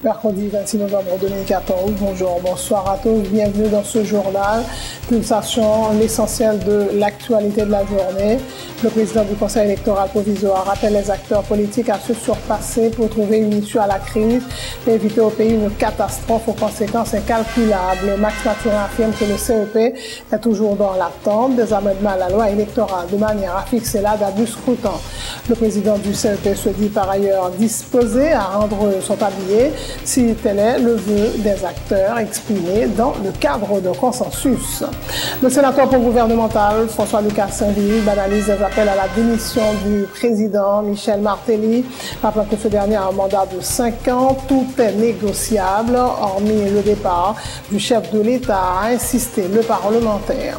Mercredi 26 novembre 2014. Bonjour, bonsoir à tous. Bienvenue dans ce journal. Pulsation, l'essentiel de l'actualité de la journée. Le président du Conseil électoral provisoire appelle les acteurs politiques à se surpasser pour trouver une issue à la crise et éviter au pays une catastrophe aux conséquences incalculables. Max Mathurin affirme que le CEP est toujours dans l'attente des amendements à la loi électorale de manière à fixer la date du scrutin. Le président du CEP se dit par ailleurs disposé à rendre son tablier si tel est le vœu des acteurs exprimé dans le cadre d'un consensus. Le sénateur pro-gouvernemental François Lucas Saint-Ville banalise les appels à la démission du président Michel Martelly, rappelant que ce dernier a un mandat de 5 ans. Tout est négociable, hormis le départ du chef de l'État, a insisté le parlementaire.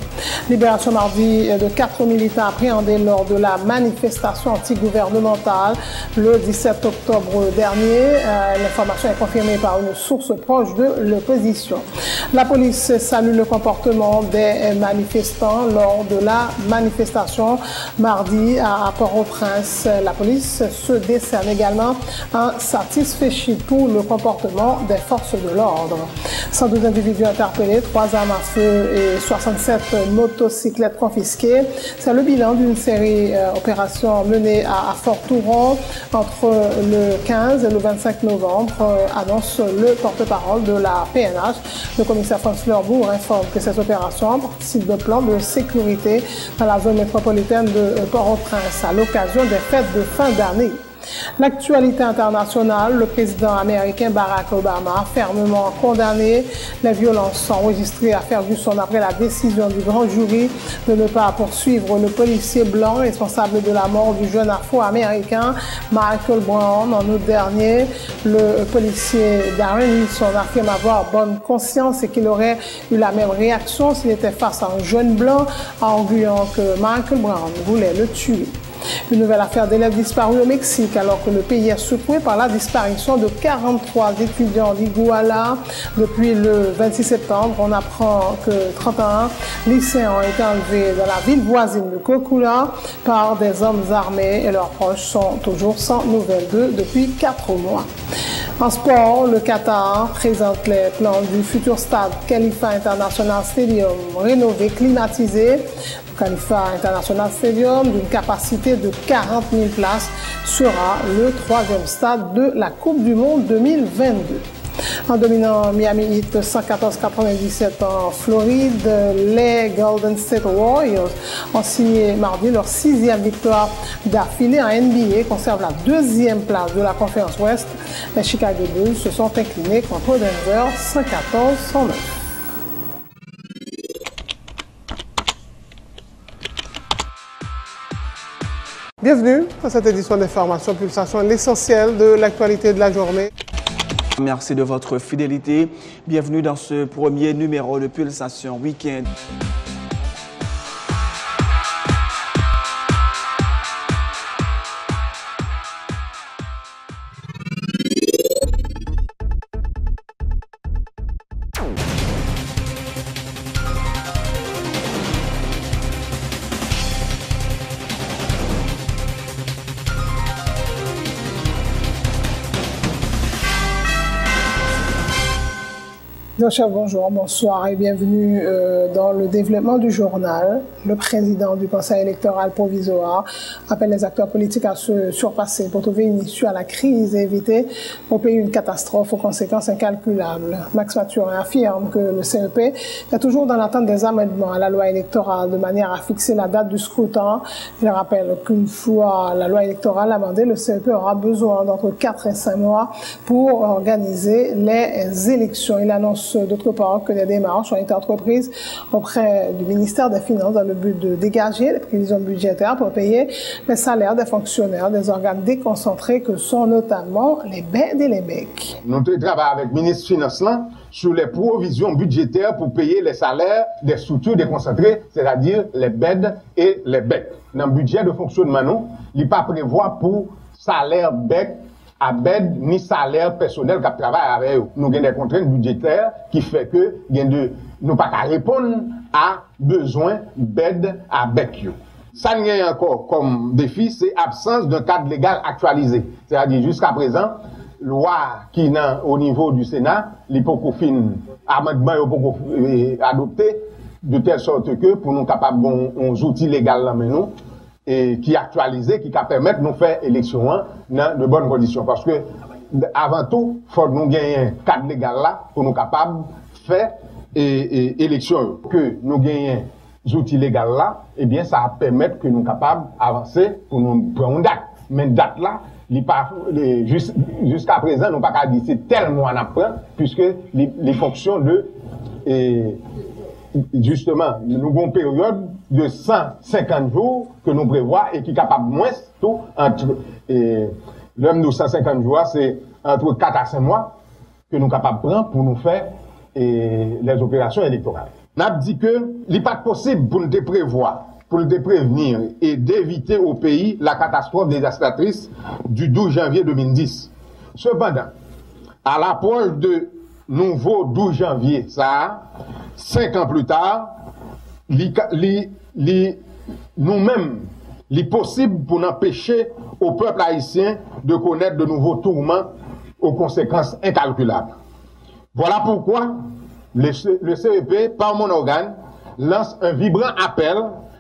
Libération mardi de 4 militants appréhendés lors de la manifestation anti-gouvernementale le 17 octobre dernier. L'information est confirmée par une source proche de l'opposition. La police salue le comportement des manifestants lors de la manifestation mardi à Port-au-Prince. La police se décerne également un satisfait pour le comportement des forces de l'ordre. 112 individus interpellés, 3 armes à feu et 67 motocyclettes confisquées. C'est le bilan d'une série d'opérations menées à Fort-Touron entre le 15 et le 25 novembre, annonce le porte-parole de la PNH. Le commissaire François Lerbourg informe que ces opérations participent d'un plan de sécurité dans la zone métropolitaine de Port-au-Prince à l'occasion des fêtes de fin d'année. L'actualité internationale, le président américain Barack Obama a fermement condamné les violences enregistrées à Ferguson après la décision du grand jury de ne pas poursuivre le policier blanc responsable de la mort du jeune afro-américain Michael Brown en août dernier. Le policier Darren Wilson affirme avoir bonne conscience et qu'il aurait eu la même réaction s'il était face à un jeune blanc, arguant que Michael Brown voulait le tuer. Une nouvelle affaire d'élèves disparus au Mexique alors que le pays est secoué par la disparition de 43 étudiants d'Iguala. Depuis le 26 septembre, on apprend que 31 lycéens ont été enlevés dans la ville voisine de Cocula par des hommes armés et leurs proches sont toujours sans nouvelles d'eux depuis 4 mois. En sport, le Qatar présente les plans du futur stade Khalifa International Stadium rénové, climatisé. Khalifa International Stadium, d'une capacité de 40 000 places, sera le 3e stade de la Coupe du Monde 2022. En dominant Miami Heat 114-97 en Floride, les Golden State Warriors ont signé mardi leur 6e victoire d'affilée en NBA, conservent la 2e place de la conférence Ouest. Les Chicago Bulls se sont inclinés contre Denver 114-109. Bienvenue dans cette édition d'Information Pulsation, l'essentiel de l'actualité de la journée. Merci de votre fidélité. Bienvenue dans ce premier numéro de Pulsation Week-end. Chef, bonjour, bonsoir et bienvenue dans le développement du journal. Le président du Conseil électoral provisoire appelle les acteurs politiques à se surpasser pour trouver une issue à la crise et éviter au pays une catastrophe aux conséquences incalculables. Max Mathurin affirme que le CEP est toujours dans l'attente des amendements à la loi électorale de manière à fixer la date du scrutin. Il rappelle qu'une fois la loi électorale amendée, le CEP aura besoin d'entre 4 et 5 mois pour organiser les élections. Il annonce d'autre part que des démarches ont été entreprises auprès du ministère des Finances dans le but de dégager les prévisions budgétaires pour payer les salaires des fonctionnaires des organes déconcentrés que sont notamment les BED et les BEC. Nous travaillons avec le ministre des Finances sur les provisions budgétaires pour payer les salaires des structures déconcentrées, c'est-à-dire les BED et les BEC. Dans le budget de fonctionnement, il n'est pas prévu pour salaire BEC à BED ni salaire personnel qui travaille avec eux. Nous avons des contraintes budgétaires qui fait que nous pas qu'à répondre à besoin BED à BEC. Ça n'y a encore comme défi, c'est l'absence d'un cadre légal actualisé. C'est-à-dire jusqu'à présent, loi qui est au niveau du Sénat, l'hypocofine, amendement adopté, de telle sorte que pour nous capables uns outils légaux là maintenant et qui actualisés, qui permettent de nous faire élection dans de bonnes conditions. Parce que avant tout, il faut nous gagner un cadre légal là pour nous capables de faire élection. Que nous gagnons des outils légaux là, eh bien ça va permettre que nous capables d'avancer pour nous prendre une date. Mais une date là, jusqu'à présent, nous ne pouvons pas dire c'est tel mois on apprend, puisque les fonctions de justement, nous avons une période de 150 jours que nous prévoyons et qui est capable moins tout entre l'homme de 150 jours, c'est entre 4 à 5 mois que nous sommes capables de prendre pour nous faire les opérations électorales. On a dit que il n'est pas possible pour nous prévoir, pour nous prévenir et d'éviter au pays la catastrophe dévastatrice du 12 janvier 2010. Cependant, à l'approche de nouveau 12 janvier, ça, 5 ans plus tard, nous-mêmes, il est possible pour empêcher au peuple haïtien de connaître de nouveaux tourments aux conséquences incalculables. Voilà pourquoi le CEP, par mon organe, lance un vibrant appel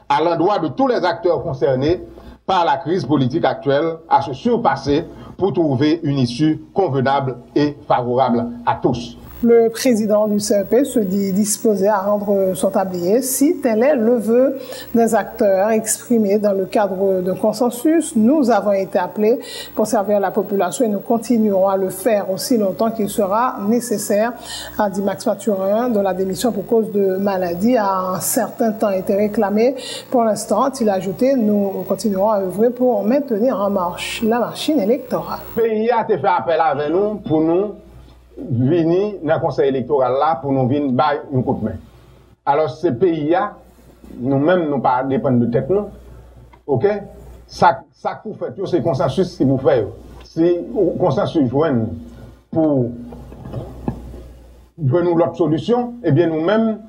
à l'endroit de tous les acteurs concernés par la crise politique actuelle à se surpasser pour trouver une issue convenable et favorable à tous. Le président du CEP se dit disposé à rendre son tablier si tel est le vœu des acteurs exprimés dans le cadre de consensus. Nous avons été appelés pour servir la population et nous continuerons à le faire aussi longtemps qu'il sera nécessaire, a dit Max Mathurin, dont la démission pour cause de maladie a un certain temps été réclamée. Pour l'instant, il a ajouté, nous continuerons à œuvrer pour maintenir en marche la machine électorale. Le pays a fait appel avec nous pour nous venir dans le conseil électoral là pour nous venir bailler un coup de main. Alors ce pays-là, nous-mêmes, nous pas dépendre de tête nous. OK? Ça que vous faites, c'est consensus que vous faites. Si consensus joigne pour nous l'autre solution, eh bien nous-mêmes,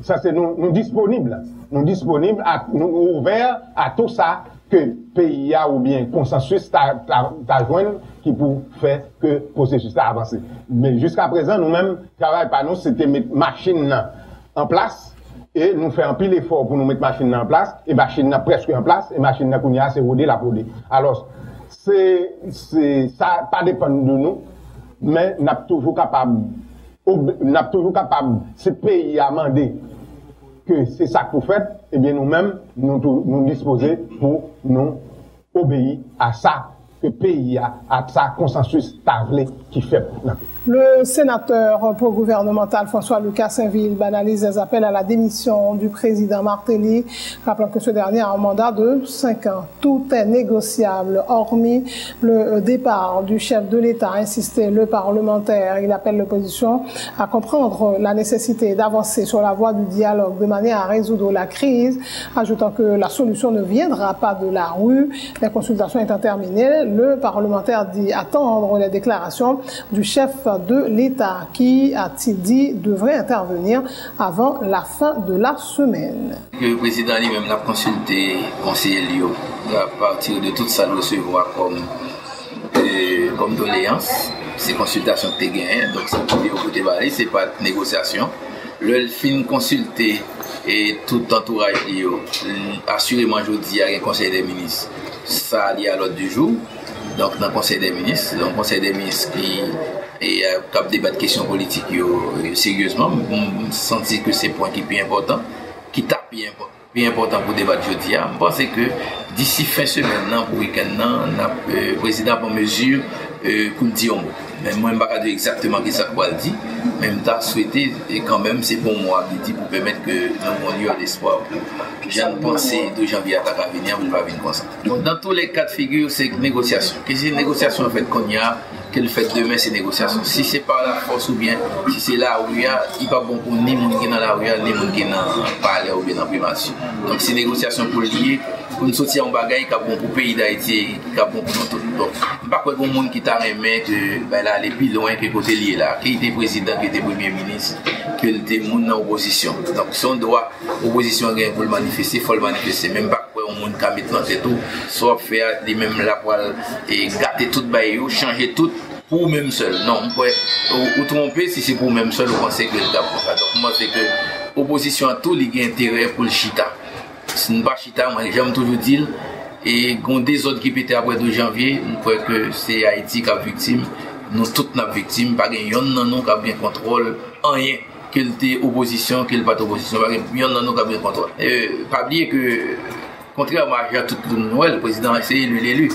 ça c'est nous disponibles. Nous disponibles, nous ouverts à tout ça que pays a ou bien consensus t'a joindre qui pour faire que le processus a avancé. Mais jusqu'à présent, nous-mêmes, travail par nous, c'était mettre machine en place et nous faire un pile effort pour nous mettre machine en place et machine presque en place et machine c'est rodé la rodé. Alors, ça pas dépend de nous, mais n'a toujours capable, ce pays a demandé que c'est ça que vous faites, et bien nous-mêmes, nous disposer pour nous obéir à ça, que le pays a ça consensus tablé qui fait. Le sénateur pro-gouvernemental François Lucas Saint-Ville banalise les appels à la démission du président Martelly, rappelant que ce dernier a un mandat de 5 ans. Tout est négociable, hormis le départ du chef de l'État, a insisté le parlementaire. Il appelle l'opposition à comprendre la nécessité d'avancer sur la voie du dialogue de manière à résoudre la crise, ajoutant que la solution ne viendra pas de la rue. Les consultations étant terminées, le parlementaire dit attendre les déclarations du chef de l'État qui, a-t-il dit, devrait intervenir avant la fin de la semaine. Le président lui-même l'a consulté conseiller Lio à partir de tout ça le recevoir comme doléance. Ces consultations que tu as gagnées, donc ça peut dire au côté balai, c'est pas de négociation. Le fin consulté et tout entourage Lio, assurément je dis à un conseil des ministres, ça lié à l'ordre du jour. Donc dans le conseil des ministres, qui cap débat de questions politiques sérieusement, on sentit que c'est un point qui est plus important, qui tape bien important pour débattre jeudi. Je pense que d'ici fin semaine, pour le week-end, le président prend mesure pour me dire. Mais moi, je ne sais pas exactement ce que ça va dire. Même temps, souhaité, et quand même, c'est bon moi qui dit pour permettre que nous ayons lieu d'espoir. J'ai pensé de janvier à venir, vous ne va venir comme ça. Donc, dans tous les cas de figure, c'est négociation. Qu'est-ce que c'est négociation en fait qu'on y a? Qu'elle fait demain, c'est négociation. Si c'est par la force ou bien, si c'est là où il n'y a, il n'est pas bon pour ni monde qui est dans la rue, ni monde qui est dans le palais ou bien dans la primature. Donc, c'est négociation pour lier, pour nous sortir en bagaille qui est bon pour le pays d'Haïti, qui est bon pour nous tous. Donc, il n'y a pas de monde qui t'a remis que aller plus loin que côté lié là, qui était président, qui était premier ministre, qui était monde dans l'opposition. Donc, si on doit, l'opposition pour le manifester, il faut le manifester. Même pas un monde qui met dans tête, soit faire les mêmes la poêle et gâter tout bail, changer tout pour même seul. Non, ou tromper si c'est pour même seul, on pense que le pour ça. Donc moi c'est que l'opposition a tout les intérêt pour le chita. Si nous pas chita, moi j'aime toujours dire et qu'on des autres qui pétaient après 2 janvier, nous croyons que c'est Haïti qui a victime, nous toutes nos victimes, pas qu'il y en a nous qui a bien contrôle, rien. Quelle était opposition, quelle pas opposition, il y en a nous qui a bien contrôle. Pas oublier que, contrairement à tout le monde, le président a essayé l'élu.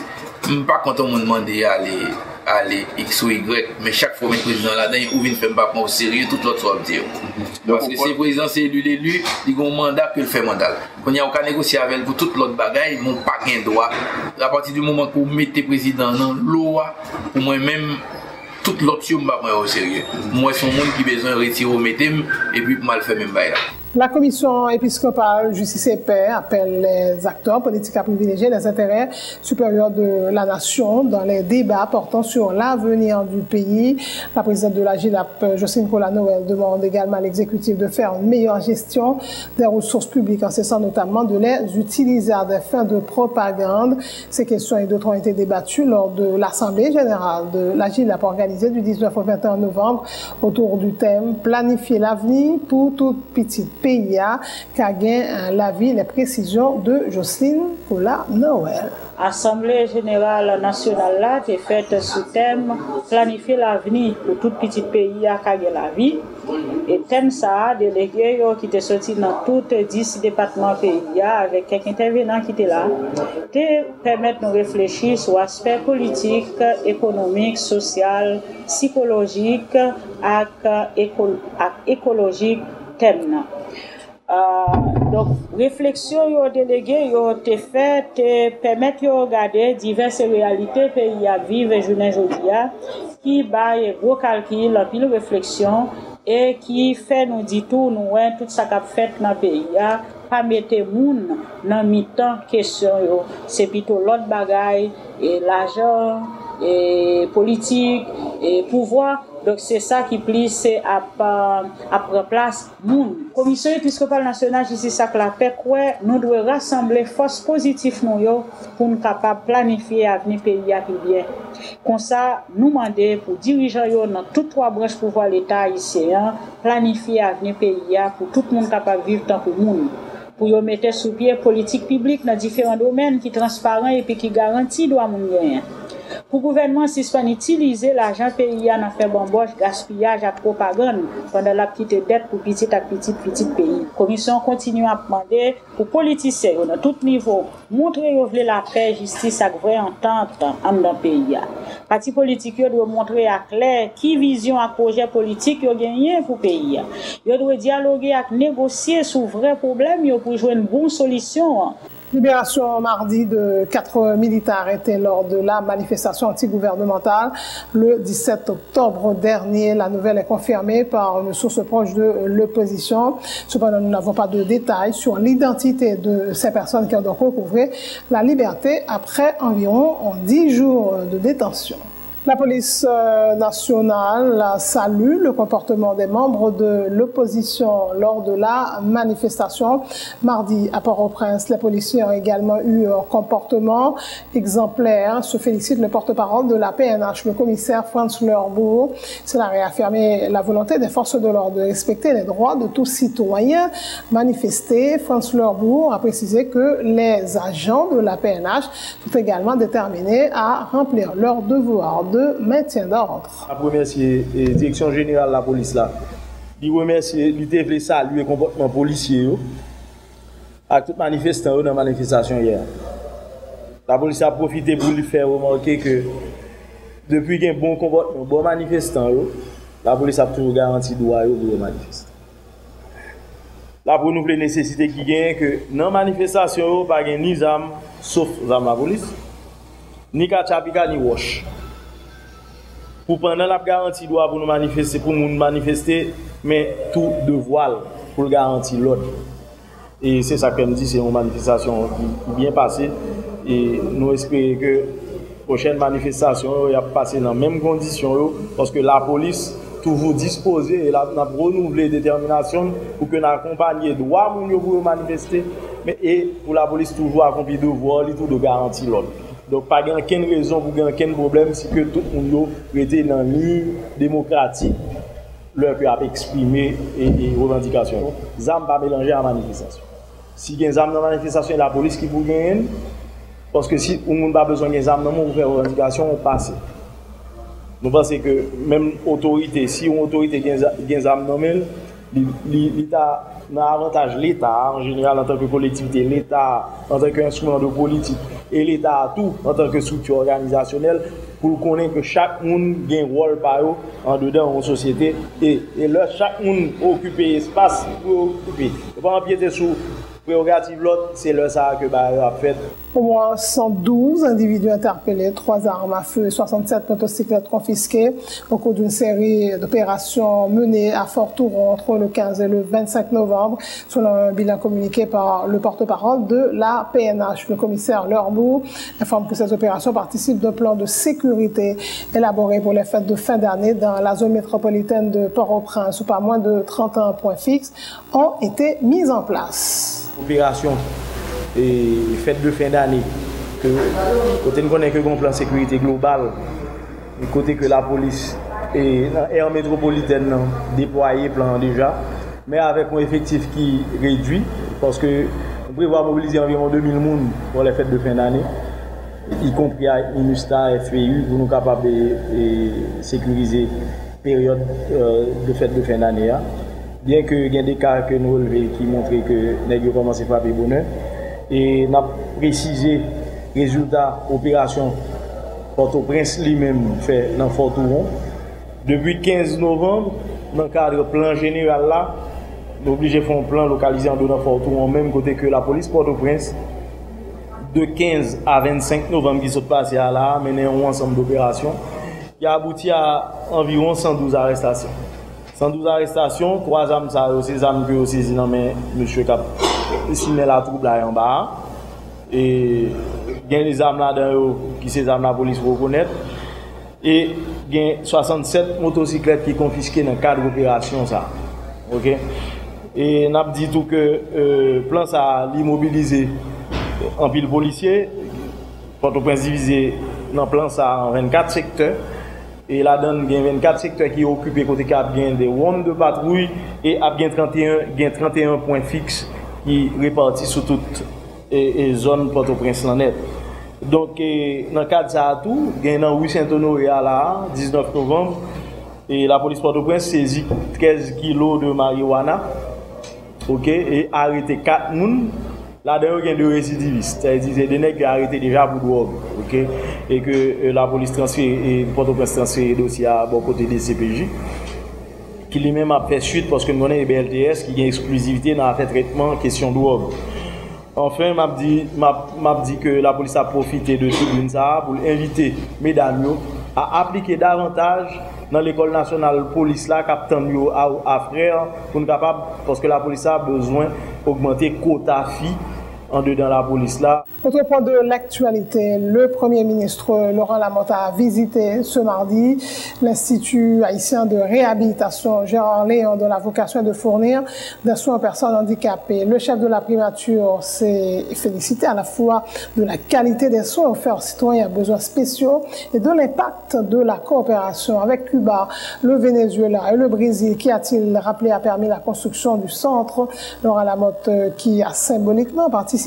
Pas quand on me demandait à aller X ou Y, mais chaque fois que le président là-dedans, il ouvre une femme pas au sérieux, tout l'autre soit dire. Parce que si le président c'est l'élu, il a un mandat que le fait mandat. Quand il n'y a aucun négocier avec pour toute l'autre bagaille, ils n'ont pas gain droit. À partir du moment que vous mettez le président dans l'eau, pour moi-même, toute l'autre chose m'a au sérieux. Moi, c'est un monde qui a besoin de retirer au métem et puis mal faire même bail là. La commission épiscopale Justice et Paix appelle les acteurs politiques à privilégier les intérêts supérieurs de la nation dans les débats portant sur l'avenir du pays. La présidente de la GILAP, Jocelyne Cola-Noël, demande également à l'exécutif de faire une meilleure gestion des ressources publiques, en cessant notamment de les utiliser à des fins de propagande. Ces questions et d'autres ont été débattues lors de l'Assemblée générale de la GILAP organisée du 19 au 21 novembre autour du thème « Planifier l'avenir pour toute petite pays » qui a gagné l'avis, les précisions de Jocelyne Cola-Noël. Assemblée générale nationale là est faite sous thème planifier l'avenir pour tout petit pays à gagner la vie. Et thème ça délégué qui était sorti dans toutes 10 départements pays avec quelques intervenants qui étaient là, te permettre de réfléchir sur l'aspect politique, économique, social, psychologique et écologique thème. Donc réflexion yo délégué yo te fait permettre de regarder diverses réalités pays à vivre journée jodia qui bail gros calcul en pile réflexion et qui fait nous dit tout ça qu'a fait dans pays a pas mettre moun dans mi-temps question yo c'est plutôt l'autre bagaille et l'argent et politique et pouvoir. Donc c'est ça qui plie, c'est à prendre place moun. Commission épiscopale nationale justice et la paix, nous devons rassembler force positive nous yo pour nous capable planifier l'avenir pays à plus bien. Comme ça, nous demander pour dirigeants yo dans toutes 3 branches pouvoir l'État haïtien planifier l'avenir pays pour tout le monde capable vivre tant que moun. Pour yo mettre sous pied politique publique dans différents domaines qui transparent et puis qui garantit droit moun gain. Pour le gouvernement, si ce n'est pas utiliser l'argent pays à faire bamboche, gaspillage et propagande pendant la petite dette pour petit à petit pays. La commission continue à demander aux politiciens à tout niveau montrer que la paix, justice et vraie entente dans le pays. Les partis politiques doivent montrer à clair qui vision et projet politique ils ont gagné pour le pays. Ils doivent dialoguer et négocier sur vrais problèmes pour jouer une bonne solution. Libération mardi de 4 militaires arrêtés lors de la manifestation antigouvernementale le 17 octobre dernier. La nouvelle est confirmée par une source proche de l'opposition. Cependant, nous n'avons pas de détails sur l'identité de ces personnes qui ont donc recouvré la liberté après environ 10 jours de détention. La police nationale salue le comportement des membres de l'opposition lors de la manifestation. Mardi, à Port-au-Prince, les policiers ont également eu un comportement exemplaire. Se félicite le porte-parole de la PNH, le commissaire Franz Leurbourg. Cela a réaffirmé la volonté des forces de l'ordre de respecter les droits de tous citoyens manifestés. Franz Leurbourg a précisé que les agents de la PNH sont également déterminés à remplir leur devoir de maintien d'ordre. Je remercie la direction générale de la police là. Je remercie l'UTF saluer le comportement policier avec tout manifestant dans la manifestation hier. La police a profité pour lui faire remarquer que depuis qu'il y a un bon comportement, bon manifestant, la police a toujours garanti le droit pour les manifestants. Là pour nous la nécessité qu'il y ait que dans la manifestation, pas ni armes sauf armes la police, ni kachapika ni wash. Pour pendant la garantie droit pour nous manifester, pour nous manifester, mais tout de voile pour garantir l'ordre. Et c'est ça que me dit, c'est une manifestation qui bien passée. Et nous espérons que la prochaine manifestation va passer dans les mêmes conditions, parce que la police toujours disposée et la renouvelée détermination pour que nous accompagnions les droits pour manifester, et pour la police toujours accompli devoir, tout de garantir l'ordre. Donc pas aucune raison pour aucun problème si que tout le monde était dans une ligne démocratique leur peut exprimer et revendication. Zam pas mélanger à la manifestation. Si il y a des armes dans la manifestation, c'est la police qui vous gagne. Parce que si on n'a pas besoin des armes, on fait revendication, on passe. Nous pensons que même autorité, si une autorité a des armes dans l'État n'a avantage l'État en général en tant que collectivité, l'État en tant qu'instrument de politique et l'État a tout en tant que structure organisationnelle pour connaître que chaque monde a un rôle par eux en dedans en société et là chaque monde occupe espace pour occuper. Il ne faut pas empiéter sur prérogative l'autre, c'est le ça que a fait. Au moins 112 individus interpellés, 3 armes à feu et 67 motocyclettes confisquées au cours d'une série d'opérations menées à Fort-Touron entre le 15 et le 25 novembre, selon un bilan communiqué par le porte-parole de la PNH. Le commissaire Lorbourg informe que ces opérations participent d'un plan de sécurité élaboré pour les fêtes de fin d'année dans la zone métropolitaine de Port-au-Prince, où pas moins de 31 points fixes ont été mis en place. Opération et fête de fin d'année, que côté nous connaît que un plan de sécurité global, côté que la police et en métropolitaine déployé plan déjà, mais avec un effectif qui réduit, parce que on prévoit mobiliser environ 2000 personnes pour les fêtes de fin d'année, y compris à MINUSTA, FPU, pour nous capables de sécuriser la période de fête de fin d'année. Bien que il y a des cas que nous relevons qui montrent que nous avons commencé à frapper bonheur. Et nous avons précisé les résultats opération Port-au-Prince lui-même fait dans Fort-Touron. Depuis le 15 novembre, dans le cadre du plan général là, nous sommes obligés de faire un plan localisé en donnant Fort-Touron, même côté que la police Port-au-Prince, de 15 à 25 novembre qui se passe là, mené un ensemble d'opérations, qui a abouti à environ 112 arrestations. 112 arrestations, 3 armes, ces armes que aussi saisi dans monsieur Cap, signé la troupe là en bas. Et il y a des armes là dedans qui ces armes la police reconnaître. Et il y a 67 motocyclettes qui confisquées dans le cadre d'opération ça. OK? Et on a dit tout que plan ça l'immobiliser en pile policier. Port-au-Prince divisé dans le plan ça en 24 secteurs. Et là-dedans, il y a 24 secteurs qui sont occupés côté cap, il y a des rondes de patrouille et il y a 31 points fixes qui répartis sur toutes les zones Port-au-Prince. Donc, dans le cadre de ça, il y a dans rue Saint-Honoré là, 19 novembre, et la police Port-au-Prince saisit 13 kilos de marijuana, ok, et a arrêté 4 personnes. Là-dedans, il y a 2 récidivistes, c'est-à-dire des nègres qui ont arrêté déjà pour drogue, ok, et que la police transfère et Port-au-Prince transfère le dossier à bon côté des CPJ, qui lui-même a fait suite parce que nous avons les BLTS qui ont une exclusivité dans le traitement question de drogue. Enfin, m'a dit que la police a profité de tout ça pour inviter mesdames à appliquer davantage dans l'école nationale police là, capitaine à frère, pour nous capable, parce que la police a besoin d'augmenter quota filles en dedans la police là. Autre point de l'actualité, le Premier ministre Laurent Lamotte a visité ce mardi l'Institut haïtien de réhabilitation Gérard Léon, dont la vocation est de fournir des soins aux personnes handicapées. Le chef de la primature s'est félicité à la fois de la qualité des soins offerts aux citoyens à besoins spéciaux et de l'impact de la coopération avec Cuba, le Venezuela et le Brésil, qui a-t-il rappelé a permis la construction du centre. Laurent Lamotte, qui a symboliquement participé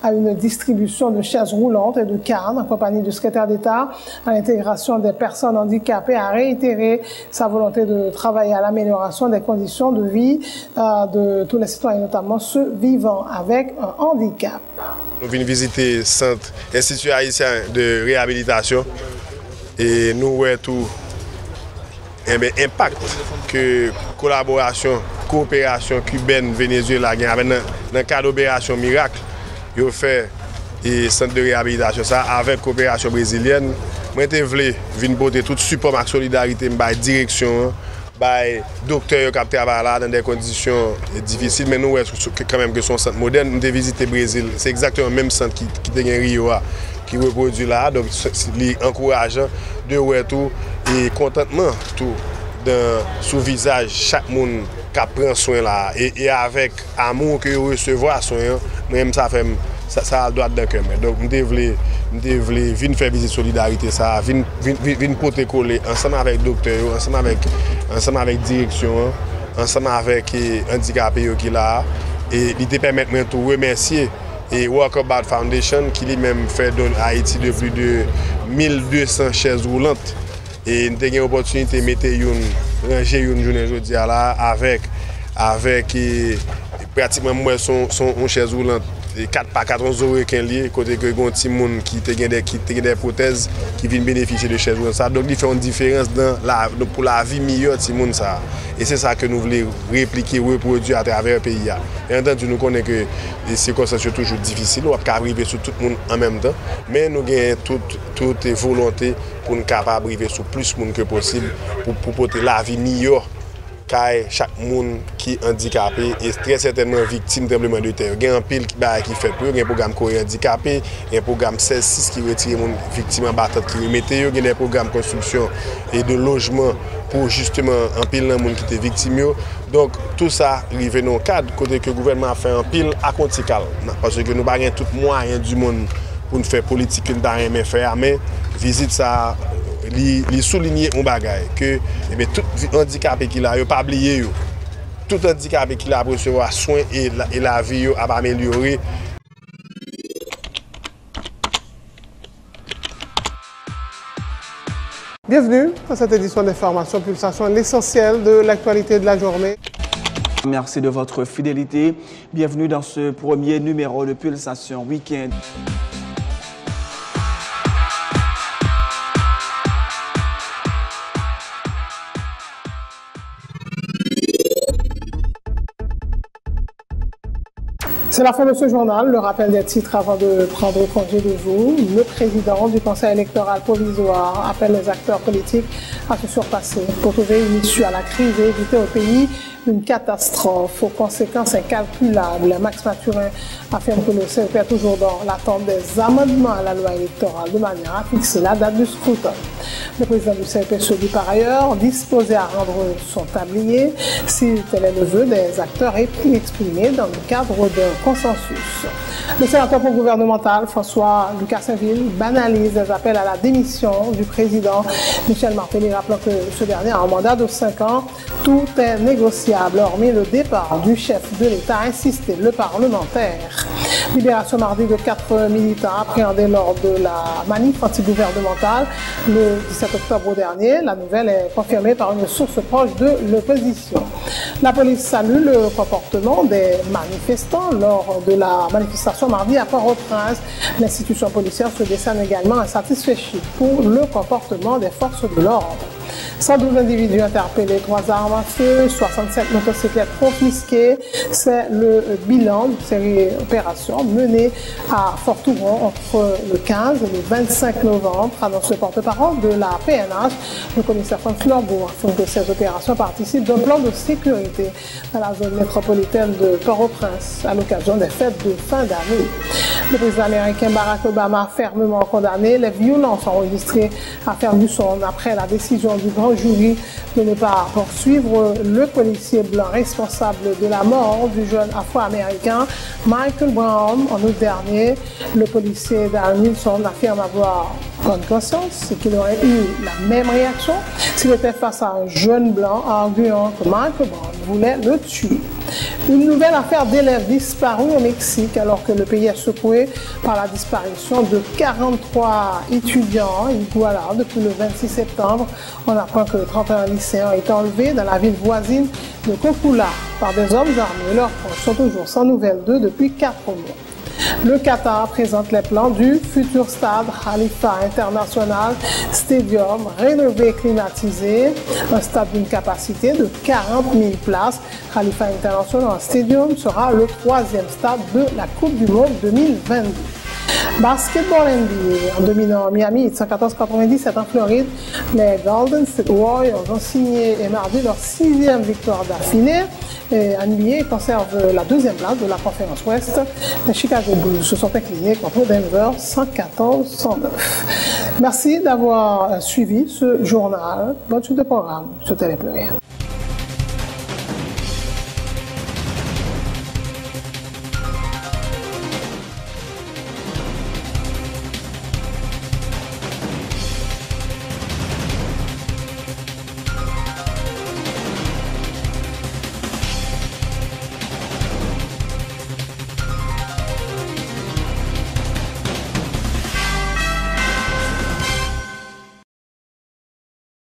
à une distribution de chaises roulantes et de cannes en compagnie du secrétaire d'État à l'intégration des personnes handicapées, a réitéré sa volonté de travailler à l'amélioration des conditions de vie de tous les citoyens, notamment ceux vivant avec un handicap. Nous venons visiter le centre Institut haïtien de réhabilitation et nous voyons tout impact que collaboration, coopération cubaine, Venezuela, dans le cadre d'opération Miracle, ils ont fait le centre de réhabilitation ça avec coopération brésilienne. Moi, je voulais venir porter tout support et solidarité, la direction, les docteurs qui travaillent là dans des conditions difficiles, mais nous, quand même, que son centre moderne, nous avons visité le Brésil. C'est exactement le même centre qui est à Rio, qui reproduit là. Donc, c'est encourageant de voir tout et contentement tout sous le visage chaque monde qui prend soin là et avec amour que recevoir soin moi-même ça a droit de cœur. Donc, nous devons venir faire visite solidarité, ça, venir porter coller ensemble avec le docteur, ensemble avec la direction, ensemble avec les handicapés qui là. Et il te permet de remercier et Walkabout Foundation qui lui-même fait dans Haïti de plus de 1200 chaises roulantes. Et nous avons eu l'opportunité de mettre une journée aujourd'hui avec pratiquement moi son chaise roulante 4 par 4 euros côté que gon ti moun qui te gen des prothèses qui viennent bénéficier de chaise roulante ça donc il fait une différence pour la vie meilleure ti moun ça et c'est ça que nous voulons répliquer reproduire à travers le pays. Bien entendu nous connaissons que les circonstances sont toujours difficiles on va pas arriver sur tout le monde en même temps mais nous avons toute volonté pour nous capable arriver sur plus de monde que possible pour porter la vie meilleure chaque monde qui est handicapé et très certainement victime de tremblement de terre. Il y a un pile qui fait pour il y a un programme Corée handicapé, il y a un programme 16-6 qui retire les victimes en battante qui remettent, il y a des programmes de construction et de logement pour justement un pile de monde qui était victime. Donc tout ça arrive dans le cadre côté que le gouvernement a fait un pile à Contical parce que nous n'avons pas tout moyen du monde pour nous faire politique que nous n'avons pas faire mais visite ça li souligner un bagay que tout handicapé qui a pas oublié tout handicapé qui a recevoir soin et la vie a amélioré. Bienvenue à cette édition d'information Pulsation, l'essentiel de l'actualité de la journée. Merci de votre fidélité. Bienvenue dans ce premier numéro de Pulsation Week-end. C'est la fin de ce journal. Le rappel des titres avant de prendre congé de vous. Le président du Conseil électoral provisoire appelle les acteurs politiques à se surpasser pour trouver une issue à la crise et éviter au pays une catastrophe aux conséquences incalculables. Max Mathurin affirme que le CEP est toujours dans l'attente des amendements à la loi électorale de manière à fixer la date du scrutin. Le président du CEP se dit par ailleurs disposé à rendre son tablier si tel est le vœu des acteurs exprimés dans le cadre d'un consensus. Le sénateur gouvernemental François Lucas Saint-Ville banalise les appels à la démission du président Michel Martelly, rappelant que ce dernier a un mandat de 5 ans. Tout est négociable, hormis le départ du chef de l'État, a insisté le parlementaire. Libération mardi de 4 militants appréhendés lors de la manif antigouvernementale le 17 octobre dernier. La nouvelle est confirmée par une source proche de l'opposition. La police salue le comportement des manifestants lors de la manifestation mardi à Port-au-Prince. L'institution policière se décerne également insatisfait pour le comportement des forces de l'ordre. 112 individus interpellés, 3 armes à feu, 67 motocyclettes confisquées. C'est le bilan d'une série d'opérations menées à Fort-Touron entre le 15 et le 25 novembre, annonce le porte-parole de la PNH. Le commissaire François Lorbourg affirme que ces opérations participent d'un plan de sécurité dans la zone métropolitaine de Port-au-Prince à l'occasion des fêtes de fin d'année. Le président américain Barack Obama a fermement condamné les violences enregistrées à Ferguson après la décision du grand jury de ne pas poursuivre le policier blanc responsable de la mort du jeune afro-américain Michael Brown en août dernier. Le policier Darren Wilson affirme avoir bonne conscience et qu'il aurait eu la même réaction s'il était face à un jeune blanc, arguant que Michael Brown voulait le tuer. Une nouvelle affaire d'élèves disparus au Mexique alors que le pays est secoué par la disparition de 43 étudiants. Voilà, depuis le 26 septembre, on apprend que 31 lycéens ont été enlevés dans la ville voisine de Cocula par des hommes armés. Leurs proches sont toujours sans nouvelles d'eux depuis 4 mois. Le Qatar présente les plans du futur stade Khalifa International Stadium, rénové et climatisé, un stade d'une capacité de 40 000 places. Khalifa International Stadium sera le 3e stade de la Coupe du Monde 2022. Basketball NBA, en dominant Miami 114-97 en Floride, les Golden State Warriors ont signé mardi leur 6e victoire d'affilée. Et NBA conserve la 2e place de la conférence Ouest. Les Chicago Bulls se sont inclinés contre Denver 114-109. Merci d'avoir suivi ce journal. Bonne suite de programme sur Télé Pluriel.